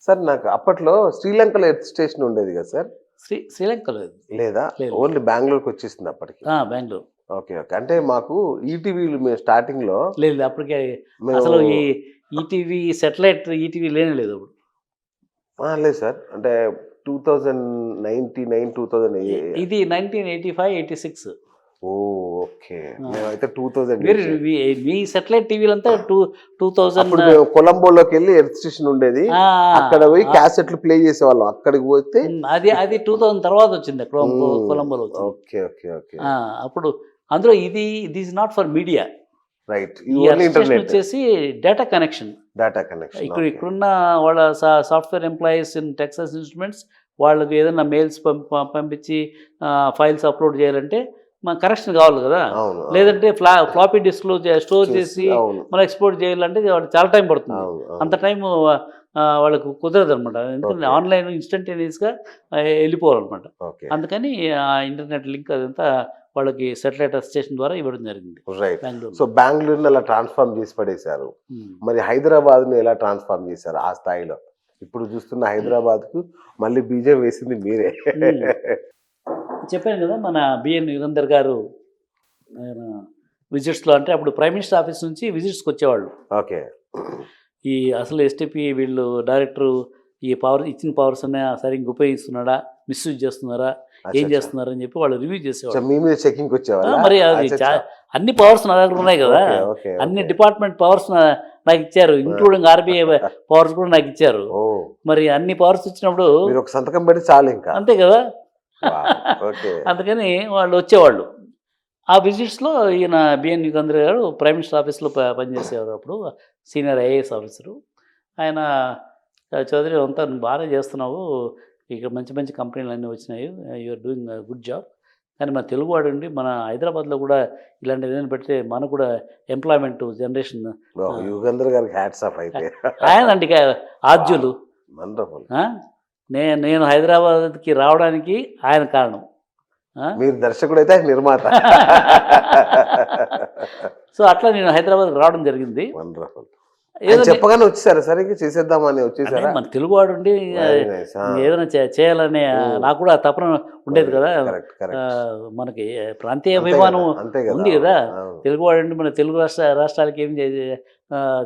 Sir నాకు అప్పట్లో శ్రీలంకలో ఎర్త్ స్టేషన్ ఉండేది కదా సార్? శ్రీలంకలో లేదా? లేదు. ఓన్లీ బెంగుళూరుకి వచ్చేసింది అప్పటికి. బెంగళూరు. ఓకే. ఓకే. అంటే మాకు ఈటీవీలు మేము స్టార్టింగ్‌లో లేదు అప్పటికే మేము అసలు ఈ ఈటీవీ సెటిలైట్ ఈటీవీ లేనే లేదు అప్పుడు. లేదు సార్. అంటే 2099, 2000 ఇది 1985, 86. ఓకే. మేమైతే 2000 మీరు మీ సెటిలైట్ టీవీలంతా 2000. అప్పుడు మేము కొలంబోలోకెళ్ళి ఎర్త్ స్టేషన్ ఉండేది. అక్కడ పోయి క్యాసెట్లు ప్లే చేసేవాళ్ళం. అక్కడికి పోతే అది 2000 తర్వాత వచ్చింది కొలంబోలో వచ్చింది. ఓకే. ఓకే. ఓకే. అప్పుడు అందులో this not for media. Right. ఈ ఇంటర్నెట్ వచ్చేసి డేటా కనెక్షన్. ఇక్కడున్న వాళ్ళ software employees in Texas instruments వాళ్ళకి ఏదైనా మెయిల్స్ పంపించి ఫైల్స్ అప్లోడ్ చేయాలంటే మన కనెక్షన్ కావాలి కదా. లేదంటే ఫ్లాపీ డిస్క్లో స్టోర్ చేసి మనం ఎక్స్పోర్ట్ చేయాలంటే చాలా టైం పడుతుంది. అంత టైం వాళ్ళకు కుదరదు అనమాట. ఎందుకంటే ఆన్లైన్ ఇన్స్టంటేనియస్గా వెళ్ళిపోవాలన్నమాట. అందుకని ఆ ఇంటర్నెట్ లింక్ అదంతా వాళ్ళకి సెటిలైట్ స్టేషన్ ద్వారా ఇవ్వడం జరిగింది. బెంగళూరు. సో బెంగళూరుని అలా ట్రాన్స్ఫార్మ్ చేసి పడేశారు. మరి హైదరాబాద్ని ఎలా ట్రాన్స్ఫార్మ్ చేశారు ఆ స్థాయిలో? ఇప్పుడు చూస్తున్న హైదరాబాద్కు మళ్ళీ బీజం వేసింది మీరే. చెప్పాను కదా, మన బిఎన్ యుగంధర్ గారు విజిట్స్లో, అంటే అప్పుడు ప్రైమ్ మినిస్టర్ ఆఫీస్ నుంచి విజిట్స్కి వచ్చేవాళ్ళు. ఓకే. ఈ అసలు ఎస్టీపీ వీళ్ళు డైరెక్టరు ఈ ఇచ్చిన పవర్స్ అనే సరిగ్గా ఉపయోగిస్తున్నాడా, మిస్యూజ్ చేస్తున్నారా, ఏం చేస్తున్నారు అని చెప్పి వాళ్ళు రివ్యూ చేసేవాళ్ళు. మరి అది అన్ని పవర్స్ నా దగ్గర ఉన్నాయి కదా, అన్ని డిపార్ట్మెంట్ పవర్స్ నాకు ఇచ్చారు, ఇంక్లూడింగ్ ఆర్బీఐ పవర్స్ కూడా నాకు ఇచ్చారు. మరి అన్ని పవర్స్ ఇచ్చినప్పుడు ఒక సంతకం పెట్టి చాలు, ఇంకా అంతే కదా. అందుకని వాళ్ళు వచ్చేవాళ్ళు. ఆ విజిట్స్లో ఈయన బిఎన్ యుగంధర్ గారు ప్రైమ్ మినిస్టర్ ఆఫీస్లో పనిచేసేవారు. అప్పుడు సీనియర్ ఐఏఎస్ ఆఫీసరు. ఆయన చౌదరి అంతా బాగా చేస్తున్నావు, ఇక్కడ మంచి మంచి కంపెనీలు అన్నీ వచ్చినాయి, యూఆర్ డూయింగ్ గుడ్ జాబ్, కానీ మన తెలుగువాడు అండి మన హైదరాబాద్లో కూడా ఇలాంటి ఏదైనా పెడితే మనకు కూడా ఎంప్లాయ్మెంట్ జనరేషన్. యుగంధర్ గారికి హ్యాట్స్ ఆఫ్. అయితే ఆయన అండి ఆద్యులు. నేను హైదరాబాద్కి రావడానికి ఆయన కారణం. మీరు దర్శకుడు అయితే ఆయన నిర్మాత. సో అట్లా నేను హైదరాబాద్కి రావడం జరిగింది. వండర్ఫుల్. చెప్పగానే వచ్చేసారా సార్? ఇంకా చేసేద్దామని వచ్చేసారా? మన తెలుగువాడు ఉండి ఏదైనా చేయాలనే నాకు కూడా తపన ఉండేది కదా. మనకి ప్రాంతీయ అభిమానం ఉంది కదా. తెలుగువాడు అంటే మన తెలుగు రాష్ట్రాలకి ఏం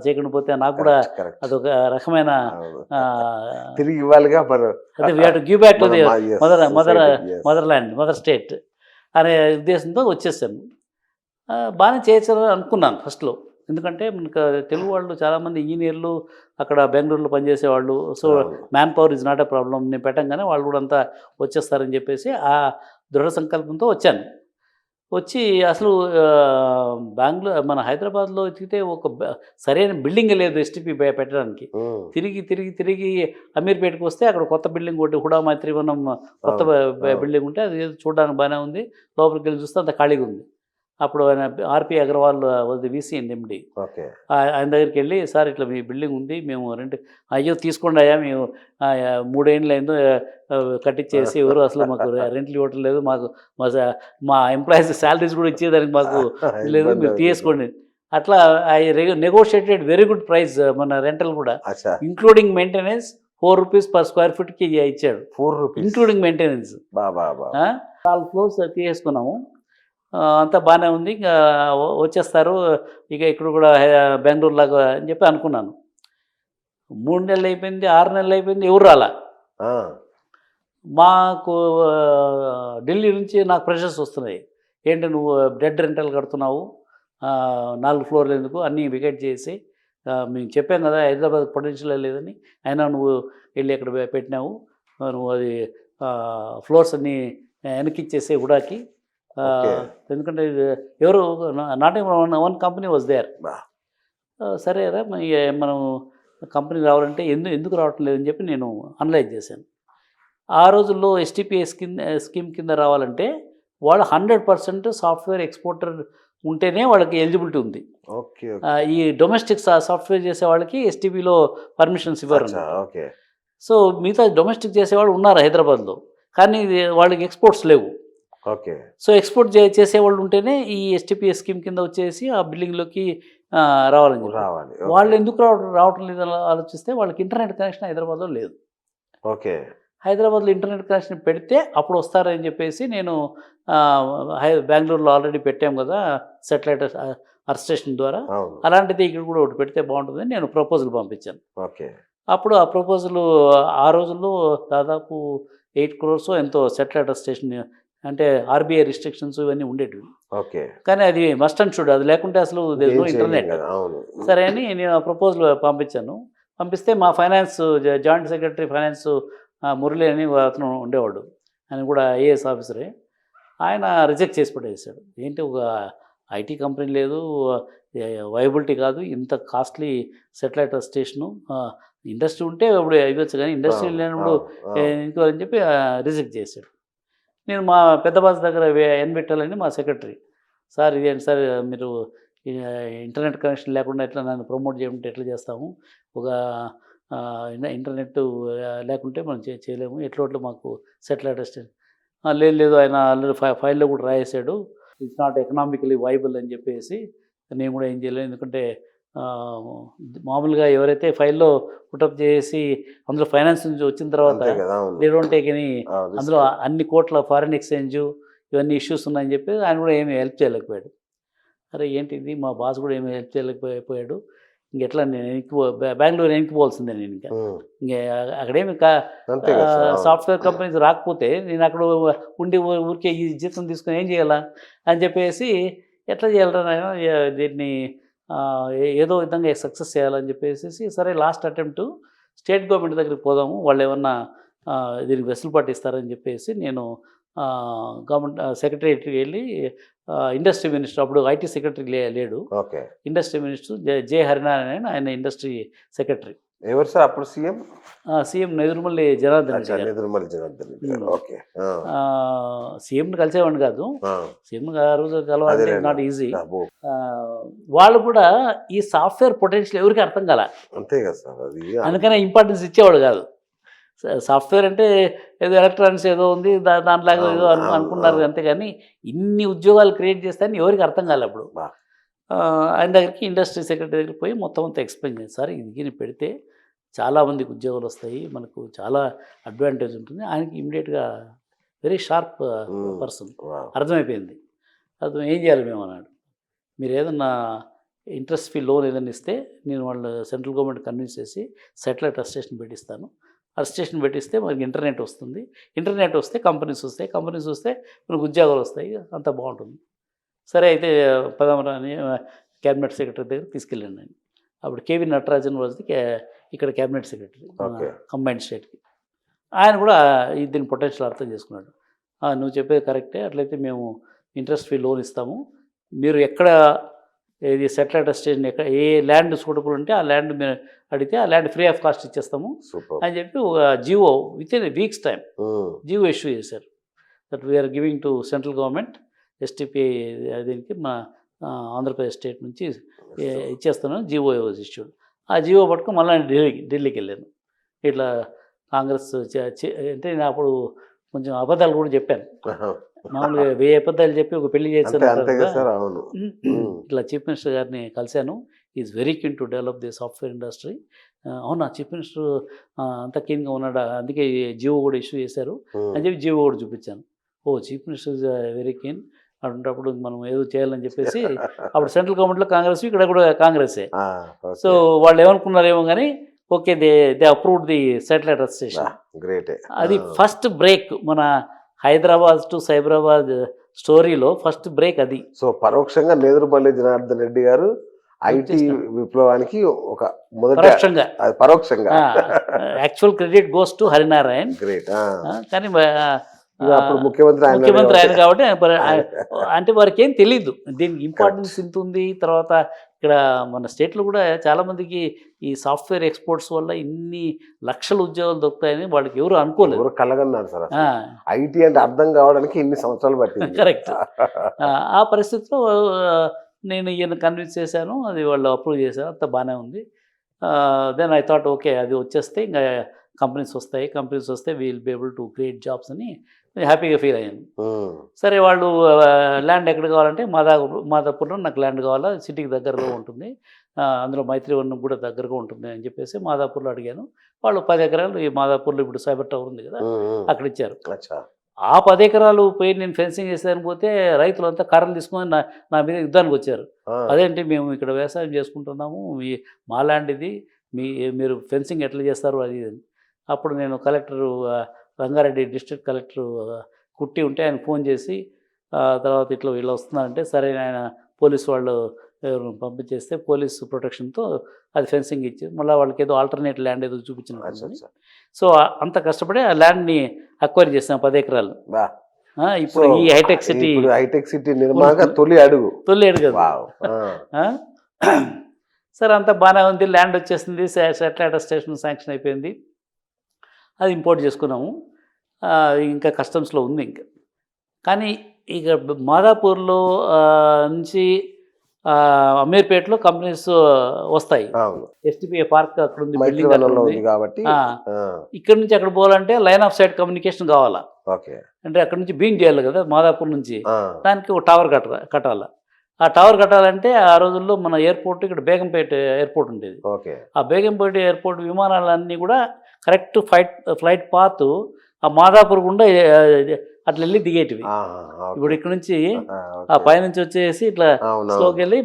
చేయకుండా పోతే నాకు కూడా అదొక రకమైన తిరిగి ఇవ్వాలిగా. అదే we have to give back to the motherland, mother state అనే ఉద్దేశంతో వచ్చేసాను. బాగానే చేయొచ్చని అనుకున్నాను ఫస్ట్లో. ఎందుకంటే మనకు తెలుగు వాళ్ళు చాలామంది ఇంజనీర్లు అక్కడ బెంగళూరులో పనిచేసేవాళ్ళు. So man power is not a problem. నేను పెట్టంగానే వాళ్ళు కూడా అంతా వచ్చేస్తారని చెప్పేసి ఆ దృఢ సంకల్పంతో వచ్చాను. వచ్చి అసలు మన హైదరాబాద్లో ఎతికితే ఒక సరైన బిల్డింగ్ లేదు ఎస్టీపీ పెట్టడానికి. తిరిగి అమీర్పేటకు వస్తే అక్కడ కొత్త బిల్డింగ్ ఒకటి హుడా మైత్రివనం కొత్త బిల్డింగ్ ఉంటే అది చూడడానికి బాగానే ఉంది. లోపలికి వెళ్ళి చూస్తే అంత ఖాళీగా ఉంది. అప్పుడు ఆయన ఆర్పి అగర్వాల్ వీసీ అండ్ ఎండి. ఆయన దగ్గరికి వెళ్ళి, సార్ ఇట్లా మీ బిల్డింగ్ ఉంది, మేము రెంట్, అయ్యో తీసుకోండి అయ్యా, మేము 3 ఏళ్ళు అయిందో కట్టించేసి ఎవరు అసలు మాకు రెంట్లు ఇవ్వటం లేదు, మాకు మా ఎంప్లాయీస్ శాలరీస్ కూడా ఇచ్చేదానికి మాకు లేదు, మీరు తీసుకోండి. అట్లా I negotiated very good price. మన రెంటల్ కూడా including maintenance 4 rupees per square ఫీట్కి ఇచ్చాడు. 4 రూపీస్ ఇంక్లూడింగ్ మెయింటెనెన్స్. 4 ఫ్లోర్స్ తీసేసుకున్నాము. అంతా బాగానే ఉంది, ఇంకా వచ్చేస్తారు ఇక ఇక్కడ కూడా బెంగళూరు లాగా అని చెప్పి అనుకున్నాను. 3 నెలలు అయిపోయింది, 6 నెలలు అయిపోయింది, ఎవరు రాలా. మాకు ఢిల్లీ నుంచి నాకు ప్రెషర్స్ వస్తున్నాయి. ఏంటి నువ్వు డెడ్ రెంటల్ కడుతున్నావు, 4 ఫ్లోర్లు ఎందుకు, అన్నీ వికెట్ చేసి, మేము చెప్పాం కదా హైదరాబాద్ పొటెన్షియల్ లేదని, అయినా నువ్వు వెళ్ళి ఎక్కడ పెట్టినావు, నువ్వు అది ఫ్లోర్స్ అన్నీ వెనక్కిచ్చేసే హుడాకి. ఎందుకంటే ఎవరు not one company was there. సరే రా మనం కంపెనీ రావాలంటే ఎందుకు రావటం లేదని చెప్పి నేను అనలైజ్ చేశాను. ఆ రోజుల్లో ఎస్టీపీఏ స్కీమ్ కింద రావాలంటే వాళ్ళు 100% సాఫ్ట్వేర్ ఎక్స్పోర్టర్ ఉంటేనే వాళ్ళకి ఎలిజిబిలిటీ ఉంది. ఈ డొమెస్టిక్ సాఫ్ట్వేర్ చేసే వాళ్ళకి ఎస్టీపీలో పర్మిషన్స్ ఇవ్వరు. సో మిగతా డొమెస్టిక్ చేసేవాళ్ళు ఉన్నారు హైదరాబాద్లో, కానీ వాళ్ళకి ఎక్స్పోర్ట్స్ లేవు. సో ఎక్స్పోర్ట్ చేసేవాళ్ళు ఉంటేనే ఈ ఎస్టీపీఏ స్కీమ్ కింద వచ్చేసి ఆ బిల్డింగ్లోకి రావాలని చెప్పి. రావాలి. వాళ్ళు ఎందుకు రావటం లేదని ఆలోచిస్తే వాళ్ళకి ఇంటర్నెట్ కనెక్షన్ హైదరాబాద్లో లేదు. ఓకే. హైదరాబాద్లో ఇంటర్నెట్ కనెక్షన్ పెడితే అప్పుడు వస్తారని చెప్పేసి నేను బెంగళూరులో ఆల్రెడీ పెట్టాం కదా సెటిలైట్ అర్త్ స్టేషన్ ద్వారా, అవును. అలాంటిది ఇక్కడ కూడా ఒకటి పెడితే బాగుంటుందని నేను ప్రపోజల్ పంపించాను. ఓకే. అప్పుడు ఆ ప్రపోజల్ ఆ రోజుల్లో దాదాపు 8 crores ఎంతో సెటిలైట్ అర్త్ స్టేషన్, అంటే ఆర్బీఐ రిస్ట్రిక్షన్స్ ఇవన్నీ ఉండేటివి. ఓకే. కానీ అది మస్ట్ అండ్ షుడ్, అది లేకుంటే అసలు నో ఇంటర్నెట్. అవును. సరే అని నేను ఆ ప్రపోజల్ పంపించాను. పంపిస్తే మా finance joint secretary finance Murali అని అతను ఉండేవాడు, ఆయన కూడా ఐఏఎస్ ఆఫీసరే. ఆయన రిజెక్ట్ చేసి పడేసాడు. ఏంటి ఒక ఐటీ కంపెనీ లేదు, వైబిలిటీ కాదు, ఇంత కాస్ట్లీ సెటిలైట్ స్టేషను, ఇండస్ట్రీ ఉంటే ఇప్పుడు ఇవ్వచ్చు కానీ ఇండస్ట్రీ లేనప్పుడు ఇంకోని చెప్పి రిజెక్ట్ చేశాడు. నేను మా పెద్ద బాస్ దగ్గర పెట్టాలని మా సెక్రటరీ, సార్ ఇదేంటి సార్ మీరు ఇంటర్నెట్ కనెక్షన్ లేకుండా ఎట్లా నన్ను ప్రమోట్ చేయమంటే ఎట్లా చేస్తాము, ఒక ఇంటర్నెట్ లేకుంటే మనం చేయలేము, ఎట్లా మాకు సెటిలైట్ స్టేషన్. లేదు ఆయన ఆల్రెడీ ఫైల్లో కూడా రాయేసాడు, ఇట్స్ నాట్ ఎకనామికలీ వైబుల్ అని చెప్పేసి. నేను కూడా ఏం చేయలేదు, ఎందుకంటే మామూలుగా ఎవరైతే ఫైల్లో పుటప్ చేసి అందులో ఫైనాన్స్ నుంచి వచ్చిన తర్వాత దే డోంట్ టేక్ ఎనీ, అందులో అన్ని కోట్ల ఫారిన్ ఎక్స్చేంజ్ ఇవన్నీ ఇష్యూస్ ఉన్నాయని చెప్పి ఆయన కూడా ఏమీ హెల్ప్ చేయలేకపోయాడు. అరే ఏంటిది, మా బాస్ కూడా ఏమీ హెల్ప్ చేయలేకపోయాడు, ఇంకెట్లా నేను బెంగళూరు వెనక్కిపోవాల్సిందే. నేను ఇంకా అక్కడేమి సాఫ్ట్వేర్ కంపెనీస్ రాకపోతే నేను అక్కడ ఉండి ఊరికే ఈ జీతం తీసుకుని ఏం చేయాలా అని చెప్పేసి, ఎట్లా చేయాలరా దీన్ని ఏదో విధంగా సక్సెస్ చేయాలని చెప్పేసి, సరే లాస్ట్ అటెంప్ట్ స్టేట్ గవర్నమెంట్ దగ్గరికి పోదాము, వాళ్ళు ఏమన్నా దీనికి వెసులుబాటు ఇస్తారని చెప్పేసి నేను గవర్నమెంట్ సెక్రటరీకి వెళ్ళి ఇండస్ట్రీ మినిస్టర్, అప్పుడు ఐటీ సెక్రటరీ లేడు, ఇండస్ట్రీ మినిస్టర్ జే హరినారాయణ, ఆయన ఇండస్ట్రీ సెక్రటరీ. ఎవరు సార్ అప్పుడు సీఎం? సీఎం నెదురుమల్లి జనార్దన్ రెడ్డి. సీఎంని కలిసేవాడిని కాదు, సీఎం ఆ రోజు కలవాలి నాట్ ఈజీ. వాళ్ళు కూడా ఈ సాఫ్ట్వేర్ పొటెన్షియల్ ఎవరికి అర్థం కాల, అంతే కదా సార్, అది అందుకనే ఇంపార్టెన్స్ ఇచ్చేవాడు కాదు. సాఫ్ట్వేర్ అంటే ఏదో ఎలక్ట్రానిక్స్ ఏదో ఉంది దాంట్లాగా ఏదో అనుకున్నారు, అంతేగాని ఇన్ని ఉద్యోగాలు క్రియేట్ చేస్తారని ఎవరికి అర్థం కాలే. అప్పుడు ఆయన దగ్గరికి ఇండస్ట్రీ సెక్రటరీ దగ్గరికి పోయి మొత్తం అంతా ఎక్స్ప్లెయిన్ చేస్తారు, ఇది పెడితే చాలామందికి ఉద్యోగాలు వస్తాయి, మనకు చాలా అడ్వాంటేజ్ ఉంటుంది. ఆయనకి ఇమ్మీడియట్గా వెరీ షార్ప్ పర్సన్, అర్థమైపోయింది. అర్థం ఏం చేయాలి మేము అన్నాడు, మీరు ఏదన్నా ఇంట్రెస్ట్ ఫీ లోన్ ఏదైనా ఇస్తే నేను వాళ్ళు సెంట్రల్ గవర్నమెంట్ కన్విన్స్ చేసి సెటిలైట్ అర్త్ స్టేషన్ పెట్టిస్తాను, అర్త్ స్టేషన్ పెట్టిస్తే మనకి ఇంటర్నెట్ వస్తుంది, ఇంటర్నెట్ వస్తే కంపెనీస్ వస్తాయి, కంపెనీస్ వస్తే మనకు ఉద్యోగాలు వస్తాయి, అంతా బాగుంటుంది. సరే అయితే పదమరా అని క్యాబినెట్ సెక్రటరీ దగ్గర తీసుకెళ్ళాను నేను. అప్పుడు కేవీ నటరాజన్ వాజ్ది ఇక్కడ క్యాబినెట్ సెక్రటరీ కంబైన్డ్ స్టేట్కి. ఆయన కూడా దీని పొటెన్షియల్ అర్థం చేసుకున్నాడు. నువ్వు చెప్పేది కరెక్టే, అట్లయితే మేము ఇంట్రెస్ట్ ఫీ లోన్ ఇస్తాము, మీరు ఎక్కడ ఇది సెటిలైట్ స్టేషన్ ఎక్కడ ఏ ల్యాండ్ సూటబుల్ ఉంటే ఆ ల్యాండ్ మీరు అడిగితే ఆ ల్యాండ్ ఫ్రీ ఆఫ్ కాస్ట్ ఇచ్చేస్తాము అని చెప్పి ఒక Jio with in weeks time Jio issue చేశారు. That we're giving to central government STPI, దీనికి మా ఆంధ్రప్రదేశ్ స్టేట్ నుంచి ఇచ్చేస్తున్నాను, జియో వాజ్ ఇష్యూడ్. ఆ జియో పట్టుకుని మళ్ళీ ఢిల్లీకి వెళ్ళాను. ఇట్లా కాంగ్రెస్ అంటే నేను అప్పుడు కొంచెం అబద్ధాలు కూడా చెప్పాను, మామూలుగా 1000 అబద్ధాలు చెప్పి ఒక పెళ్లి చేశాను. ఇట్లా చీఫ్ మినిస్టర్ గారిని కలిశాను, is very keen to develop the software industry. అవునా చీఫ్ మినిస్టర్ అంత కీన్గా ఉన్నాడు, అందుకే జియో కూడా ఇష్యూ చేశారు అని చెప్పి జియో కూడా చూపించాను. ఓ chief minister is very keen, అటువంటిప్పుడు మనం ఏదో చేయాలని చెప్పేసి అప్పుడు సెంట్రల్ గవర్నమెంట్లో కాంగ్రెస్, ఇక్కడ కూడా కాంగ్రెసే. సో వాళ్ళు ఏమనుకున్నారేమో కానీ okay, they approved the satellite earth station. Great. అది ఫస్ట్ బ్రేక్ మన హైదరాబాద్ టు సైబరాబాద్ స్టోరీలో ఫస్ట్ బ్రేక్ అది. సో పరోక్షంగా నేదురుమల్లి జనార్దన్ రెడ్డి గారు ఐటీ విప్లవానికి ఒక పరోక్షంగా actual credit goes to Harinarayan. Great. కానీ ముఖ్యమంత్రి ఆయన కాబట్టి అంటే వారికి ఏం తెలీదు దీనికి ఇంపార్టెన్స్ ఇంత ఉంది. తర్వాత ఇక్కడ మన స్టేట్లో కూడా చాలామందికి ఈ సాఫ్ట్వేర్ ఎక్స్పోర్ట్స్ వల్ల ఇన్ని లక్షల ఉద్యోగాలు దొరుకుతాయని వాళ్ళకి ఎవరు అనుకోలేదు, ఎవరు కలగన్నారు సార్. ఐటీ అంటే అర్థం కావడానికి ఇన్ని సంవత్సరాలు పట్టింది. కరెక్ట్. ఆ పరిస్థితిలో నేను ఈయన కన్విన్స్ చేశాను, అది వాళ్ళు అప్రూవ్ చేశారు, అంత బాగానే ఉంది. దెన్ ఐ థాట్ ఓకే అది వచ్చేస్తే ఇంకా కంపెనీస్ వస్తే will be able to create jobs అని హ్యాపీగా ఫీల్ అయ్యాను. సరే వాళ్ళు ల్యాండ్ ఎక్కడ కావాలంటే మాదాపూర్లో నాకు ల్యాండ్ కావాలా, సిటీకి దగ్గరలో ఉంటుంది, అందులో మైత్రివనం కూడా దగ్గరగా ఉంటుంది అని చెప్పేసి మాదాపూర్లో అడిగాను. వాళ్ళు 10 ఎకరాలు ఈ మాదాపూర్లో ఇప్పుడు సైబర్ టవర్ ఉంది కదా అక్కడ ఇచ్చారు. ఆ 10 ఎకరాలు పోయి నేను ఫెన్సింగ్ చేసేదానికి పోతే రైతులంతా కర్రలు తీసుకొని నా మీద యుద్ధానికి వచ్చారు. అదేంటి మేము ఇక్కడ వ్యవసాయం చేసుకుంటున్నాము, మా ల్యాండ్ ఇది, మీరు ఫెన్సింగ్ ఎట్లా చేస్తారు అది ఇది. అప్పుడు నేను కలెక్టరు రంగారెడ్డి డిస్ట్రిక్ట్ కలెక్టర్ కుట్టి ఉంటే ఆయన ఫోన్ చేసి తర్వాత ఇట్లా వీళ్ళు వస్తున్నారంటే సరే ఆయన పోలీసు వాళ్ళు పంపించేస్తే పోలీసు ప్రొటెక్షన్తో అది ఫెన్సింగ్ ఇచ్చి మళ్ళీ వాళ్ళకి ఏదో ఆల్టర్నేట్ ల్యాండ్ ఏదో చూపించిన. సో అంత కష్టపడి ఆ ల్యాండ్ని అక్వైర్ చేసాం 10 ఎకరాలు. ఇప్పుడు ఈ హైటెక్ సిటీ నిర్మాణ తొలి అడుగు కదా. సరే అంతా బాగానే ఉంది, ల్యాండ్ వచ్చేసింది, శాటిలైట్ స్టేషన్ శాంక్షన్ అయిపోయింది, అది ఇంపోర్ట్ చేసుకున్నాము. ఇంకా కస్టమ్స్లో ఉంది ఇంకా. కానీ ఇక మాదాపూర్లో నుంచి అమీర్పేటలో కంపెనీస్ వస్తాయి. ఎస్టీపీఏ పార్క్ అక్కడ ఉంది, బిల్డింగ్ కాబట్టి ఇక్కడ నుంచి అక్కడ పోవాలంటే లైన్ ఆఫ్ సైట్ కమ్యూనికేషన్ కావాలా. అంటే అక్కడ నుంచి బీమ్ చేయాలి కదా మాదాపూర్ నుంచి, దానికి ఒక టవర్ కట్టాలి. ఆ టవర్ కట్టాలంటే ఆ రోజుల్లో మన ఎయిర్పోర్ట్ ఇక్కడ బేగంపేట ఎయిర్పోర్ట్ ఉండేది. ఆ బేగంపేట ఎయిర్పోర్ట్ విమానాలన్నీ కూడా కరెక్ట్ ఫ్లైట్ పాత్ ఆ మాదాపూర్ గుండా అట్లా వెళ్ళి దిగేటివి. ఇప్పుడు ఇక్కడ నుంచి ఆ పైనుంచి వచ్చేసి ఇట్లా స్లోకి వెళ్ళి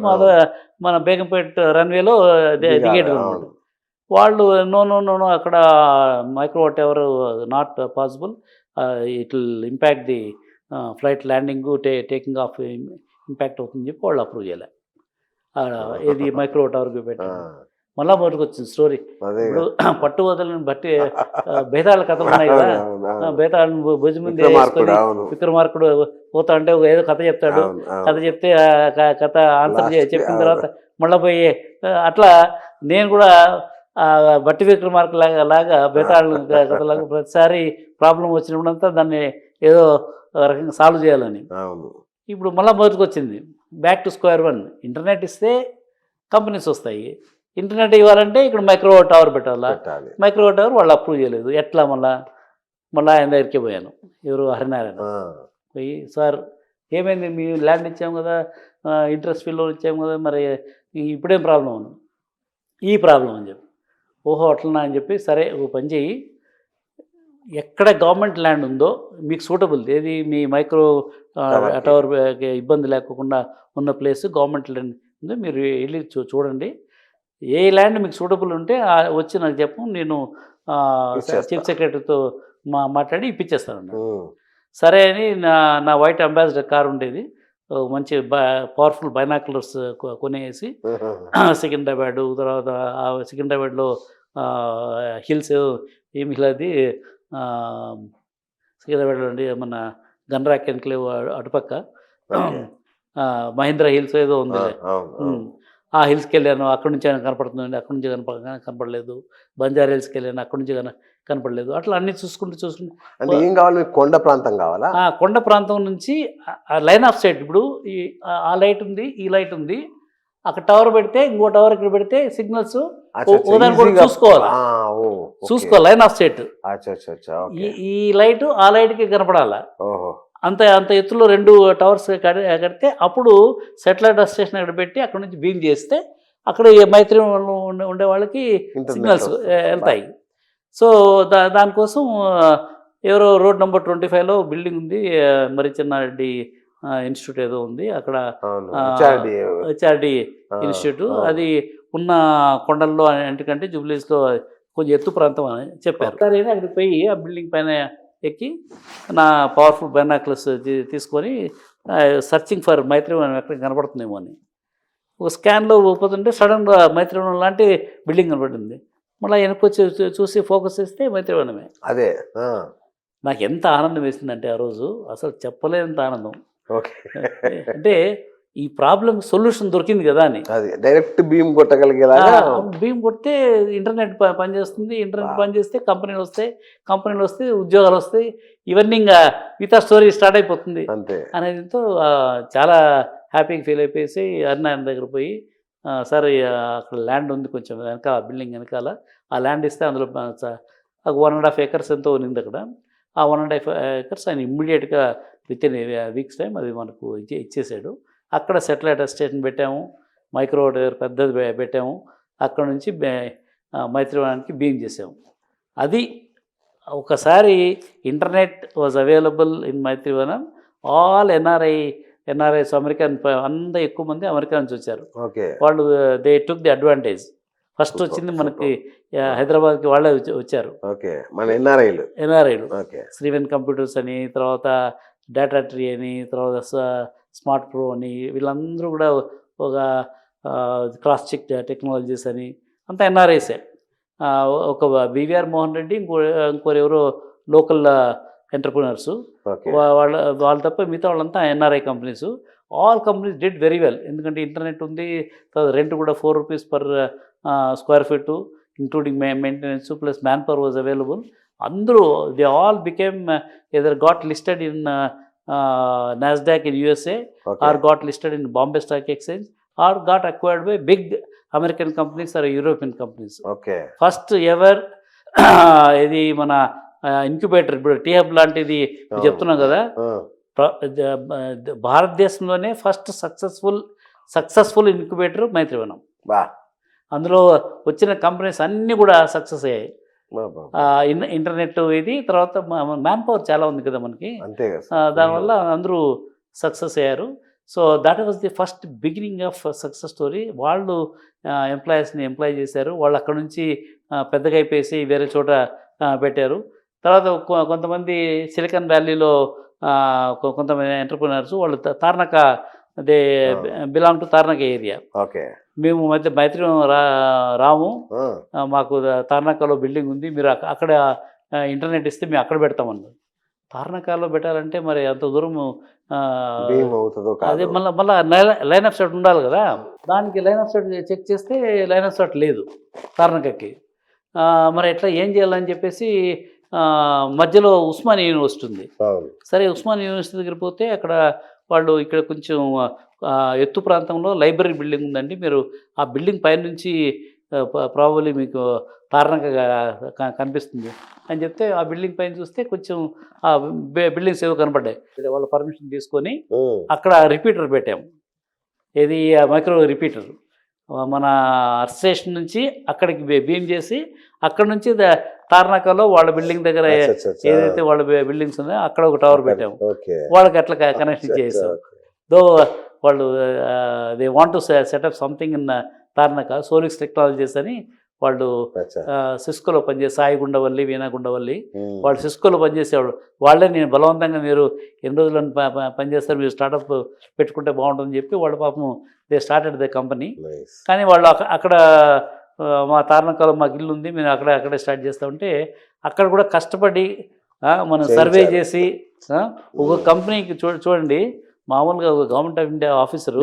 మన బేగంపేట రన్వేలో దిగేటివి అనమాట. వాళ్ళు నో అక్కడ micro watt ever not possible, it will impact the flight landing taking of impact అవుతుందని చెప్పి వాళ్ళు అప్రూవ్ చేయలే. ఇది మైక్రో టవర్కి పెట్టారు. మళ్ళా మొదటికి వచ్చింది స్టోరీ. ఇప్పుడు పట్టు వదలని బట్టి బేతాళ కథలు ఉన్నాయి కదా, బేతాళని భుజం మీద వేసుకొని విక్రమార్కుడు పోతా అంటే ఏదో కథ చెప్తాడు, కథ చెప్తే కథ ఆన్సర్ చెప్పిన తర్వాత మళ్ళీ పోయి అట్లా నేను కూడా బట్టి విక్రమార్కు లాగా బేతాళ కథలాగా ప్రతిసారి ప్రాబ్లం వచ్చినప్పుడంతా దాన్ని ఏదో రకంగా సాల్వ్ చేయాలని. ఇప్పుడు మళ్ళీ మొదటికి వచ్చింది, back to square one. Internet ఇస్తే కంపెనీస్ వస్తాయి, ఇంటర్నెట్ ఇవ్వాలంటే ఇక్కడ మైక్రో టవర్ పెట్టాలా. మైక్రో టవర్ వాళ్ళు అప్రూవ్ చేయలేదు. ఎట్లా మళ్ళీ ఆయన దగ్గరికి పోయాను, ఎవరు హరినారాయణ. పోయి సార్ ఏమైంది, మీ ల్యాండ్ ఇచ్చాము కదా, ఇంట్రెస్ట్ ఫీల్లో ఇచ్చాము కదా, మరి ఇప్పుడేం ప్రాబ్లం అని. ఈ ప్రాబ్లం అని చెప్పి, ఓహో అట్లనా అని చెప్పి, సరే ఓ పని చేయి, ఎక్కడ గవర్నమెంట్ ల్యాండ్ ఉందో మీకు సూటబుల్ ఏది, మీ మైక్రో టవర్ ఇబ్బంది లేకుండా ఉన్న ప్లేస్ గవర్నమెంట్ ల్యాండ్ ఉందో మీరు వెళ్ళి చూడండి, ఏ ల్యాండ్ మీకు సూటబుల్ ఉంటే వచ్చి నాకు చెప్పు, నేను చీఫ్ సెక్రటరీతో మాట్లాడి ఇప్పించేస్తాను. సరే అని నా వైట్ అంబాసిడర్ కార్ ఉండేది, మంచి పవర్ఫుల్ బైనాకులర్స్ కొనేసి సికింద్రాబాద్, తర్వాత సికింద్రాబాద్లో హిల్స్ ఏమి అది సికింద్రాబాద్లో అండి మన గన్రాక్ ఎన్క్లేవ్ అటుపక్క మహేంద్ర హిల్స్ ఏదో ఉంది, ఆ హిల్స్కి వెళ్ళాను. అక్కడి నుంచి కనపడుతుందండి, అక్కడి నుంచి కనపడలేదు. బంజారా హిల్స్కి వెళ్ళాను, అక్కడి నుంచి కనపడలేదు. అట్లా అన్నీ చూసుకుంటూ అంటే ఏం కావాలి మీకు, కొండ ప్రాంతం కావాలా? కొండ ప్రాంతం నుంచి లైన్ ఆఫ్ సైట్, ఇప్పుడు ఆ లైట్ ఉంది, ఈ లైట్ ఉంది, అక్కడ టవర్ పెడితే ఇంకో టవర్ ఇక్కడ పెడితే సిగ్నల్స్ చూసుకోవాలి లైన్ ఆఫ్ సైట్. ఈ లైట్ ఆ లైట్కి కనపడాలా. అంత ఎత్తులో 2 టవర్స్ కడితే అప్పుడు సెటిలైట్ స్టేషన్ అక్కడ పెట్టి అక్కడ నుంచి బీమ్ చేస్తే అక్కడ మైత్రి ఉండే వాళ్ళకి సిగ్నల్స్ వెళ్తాయి. సో దానికోసం ఎవరో రోడ్ నెంబర్ 25లో బిల్డింగ్ ఉంది, మరి చిన్నారెడ్డి ఇన్స్టిట్యూట్ ఏదో ఉంది అక్కడ, హెచ్ఆర్డి ఇన్స్టిట్యూట్, అది ఉన్న కొండల్లో ఎందుకంటే జూబ్లీస్లో కొంచెం ఎత్తు ప్రాంతం అని చెప్పారు. సరే అక్కడికి పోయి ఆ బిల్డింగ్ పైన ఎక్కి నా పవర్ఫుల్ బైనాక్లర్స్ తీసుకొని సర్చింగ్ ఫర్ మైత్రివనం ఎక్కడ కనపడుతుందేమో అని ఒక స్కాన్లో పోతుంటే సడన్గా మైత్రివనం లాంటి బిల్డింగ్ కనపడింది. మళ్ళీ వెనక్కి వచ్చి చూసి ఫోకస్ చేస్తే మైత్రివనమే. అదే నాకు ఎంత ఆనందం వేసిందంటే ఆ రోజు అసలు చెప్పలేనంత ఆనందం. అంటే ఈ ప్రాబ్లం సొల్యూషన్ దొరికింది కదా అని. డైరెక్ట్ బీమ్ కొట్టగలిగేలా, బీమ్ కొడితే ఇంటర్నెట్ పనిచేస్తుంది, ఇంటర్నెట్ పనిచేస్తే కంపెనీలు వస్తే ఉద్యోగాలు వస్తాయి, ఇవన్నీ ఇంకా మిగతా స్టోరీ స్టార్ట్ అయిపోతుంది అనేదితో చాలా హ్యాపీగా ఫీల్ అయిపోయేసి హరినారాయణ దగ్గర పోయి, సార్ అక్కడ ల్యాండ్ ఉంది కొంచెం వెనకాల, బిల్డింగ్ వెనకాల, ఆ ల్యాండ్ ఇస్తే అందులో ఒక 1.5 acres ఎంతో ఉన్నింది అక్కడ. ఆ 1.5 acres ఆయన ఇమ్మీడియట్గా విత్ ఇన్ వీక్స్ టైం అది మనకు ఇచ్చేసాడు. అక్కడ సెటిలైట్ స్టేషన్ పెట్టాము, మైక్రో పెద్దది పెట్టాము. అక్కడ నుంచి మైత్రివనానికి బీమ్ చేసాము. అది ఒకసారి internet was available in Maitrivanam. All NRIs American అంతా ఎక్కువ మంది అమెరికా నుంచి వచ్చారు. వాళ్ళు they took the advantage. First వచ్చింది మనకి హైదరాబాద్కి వాళ్ళే వచ్చారు మన ఎన్ఆర్ఐలు. శ్రీవెన్ కంప్యూటర్స్ అని, తర్వాత డేటా ట్రీ అని, తర్వాత స్మార్ట్ ప్రో అని, వీళ్ళందరూ కూడా ఒక క్రాస్ చెక్ టెక్నాలజీస్ అని అంతా ఎన్ఆర్ఐసే. ఒక బివిఆర్ మోహన్ రెడ్డి, ఇంకోరు ఎవరో లోకల్ ఎంటర్ప్రినర్స్, వాళ్ళ తప్ప మిగతా వాళ్ళంతా NRI companies. All companies did very well. ఎందుకంటే ఇంటర్నెట్ ఉంది, తర్వాత రెంట్ కూడా ₹4 per square feet, including maintenance plus man power was available. అందరూ they all became either got listed in NASDAQ in USA or got listed in Bombay stock exchange or got acquired by big American companies or European companies. First ever ఇది మన incubator, ఇప్పుడు T Hub లాంటిది చెప్తున్నాం కదా, భారతదేశంలోనే first successful incubator Maitrivanam. అందులో వచ్చిన companies అన్నీ కూడా సక్సెస్ అయ్యాయి. ఇంటర్నెట్ ఇది, తర్వాత మ్యాన్ పవర్ చాలా ఉంది కదా మనకి, దానివల్ల అందరూ సక్సెస్ అయ్యారు. So that was the first beginning of success story. వాళ్ళు ఎంప్లాయీస్ని ఎంప్లాయ్ చేశారు. వాళ్ళు అక్కడ నుంచి పెద్దగా అయిపోయేసి వేరే చోట పెట్టారు. తర్వాత కొంతమంది సిలికాన్ వ్యాలీలో కొంతమంది ఎంటర్ప్రినర్స్ వాళ్ళు Tarnaka, they belong to Tarnaka area. మేము మైత్రి రాము, మాకు తార్నాకలో బిల్డింగ్ ఉంది, మీరు అక్కడ ఇంటర్నెట్ ఇస్తే మేము అక్కడ పెడతామన్నారు. తార్నాకాలో పెట్టాలంటే మరి అంత దూరం అదే మళ్ళీ లైన్ ఆఫ్ సైట్ ఉండాలి కదా. దానికి లైన్ ఆఫ్ సైట్ చెక్ చేస్తే లైన్ ఆఫ్ సైట్ లేదు తార్నాకకి. మరి ఎట్లా ఏం చేయాలని చెప్పేసి మధ్యలో ఉస్మానియా యూనివర్సిటీ ఉంది. సరే ఉస్మానియా యూనివర్సిటీ దగ్గర పోతే అక్కడ వాళ్ళు ఇక్కడ కొంచెం ఎత్తు ప్రాంతంలో లైబ్రరీ బిల్డింగ్ ఉందండి, మీరు ఆ బిల్డింగ్ పైన నుంచి ప్రాబబ్లీ మీకు తార్నాక కనిపిస్తుంది అని చెప్తే ఆ బిల్డింగ్ పైన చూస్తే కొంచెం ఆ బిల్డింగ్స్ ఏవో కనపడ్డాయి. వాళ్ళ పర్మిషన్ తీసుకొని అక్కడ రిపీటర్ పెట్టాము. ఇది మైక్రో రిపీటర్ మన అర్త్ స్టేషన్ నుంచి అక్కడికి బీమ్ చేసి అక్కడ నుంచి తార్నాకలో వాళ్ళ బిల్డింగ్ దగ్గర ఏదైతే వాళ్ళ బిల్డింగ్స్ ఉన్నాయో అక్కడ ఒక టవర్ పెట్టాము. వాళ్ళకి అట్లా కనెక్షన్ చేసాం. దో వాళ్ళు they want to set up something in Tarnaka, Solix Technologies అని వాళ్ళు సిస్కోలో పనిచేసి, సాయి గుండవల్లి, వీణా గుండవల్లి, వాళ్ళు సిస్కోలో పనిచేసేవాళ్ళు. వాళ్ళే నేను బలవంతంగా మీరు ఎన్ని రోజులు పనిచేస్తారు, మీరు స్టార్టప్ పెట్టుకుంటే బాగుంటుందని చెప్పి వాళ్ళు పాపం దే స్టార్టెడ్ ద కంపెనీ. కానీ వాళ్ళు అక్కడ మా తార్నాకలో మాకు ఇల్లు ఉంది, మేము అక్కడే స్టార్ట్ చేస్తామంటే అక్కడ కూడా కష్టపడి మనం సర్వే చేసి ఒక కంపెనీకి చూడండి, మామూలుగా ఒక గవర్నమెంట్ ఆఫ్ ఇండియా ఆఫీసరు